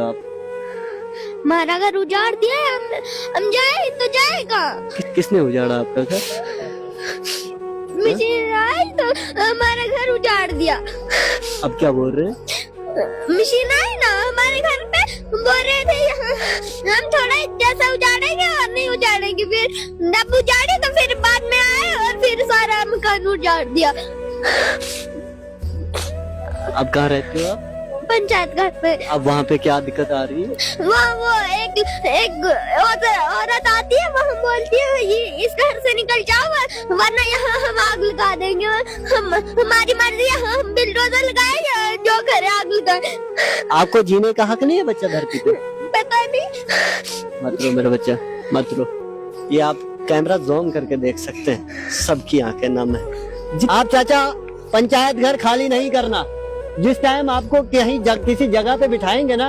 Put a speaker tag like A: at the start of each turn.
A: आप
B: हमारा घर उजाड़ दिया है, हम जाए तो जाएगा।
A: किसने उजाड़ा आपका घर?
B: मशीन आई तो हमारा घर उजाड़ दिया।
A: अब क्या बोल रहे हैं?
B: मशीन आई ना हमारे घर पे, बोल रहे थे हम थोड़ा जैसा उजाड़ेंगे और नहीं उजाड़ेंगे, फिर जब उजाड़े तो फिर बाद में आए और फिर सारा मकान उजाड़ दिया।
A: अब कहाँ रहते हो आप?
B: पंचायत घर पे।
A: अब वहाँ पे क्या दिक्कत आ रही है?
B: वो एक औरत आती है, वो हम बोलती है ये इस घर से निकल जाओ वरना यहाँ हम आग लगा देंगे। हमारी मर्जी है, हम बिलडोजर लगाएंगे जो घर आग लगाए।
A: आपको जीने का हक नहीं है बच्चा धरती पे?
B: पता नहीं।
A: मत रो मेरा बच्चा, मत रो। ये आप कैमरा ज़ूम करके देख सकते हैं, सबकी आंखें नम है। आप चाचा पंचायत घर खाली नहीं करना। जिस टाइम आपको कहीं किसी जगह पे बिठाएंगे ना,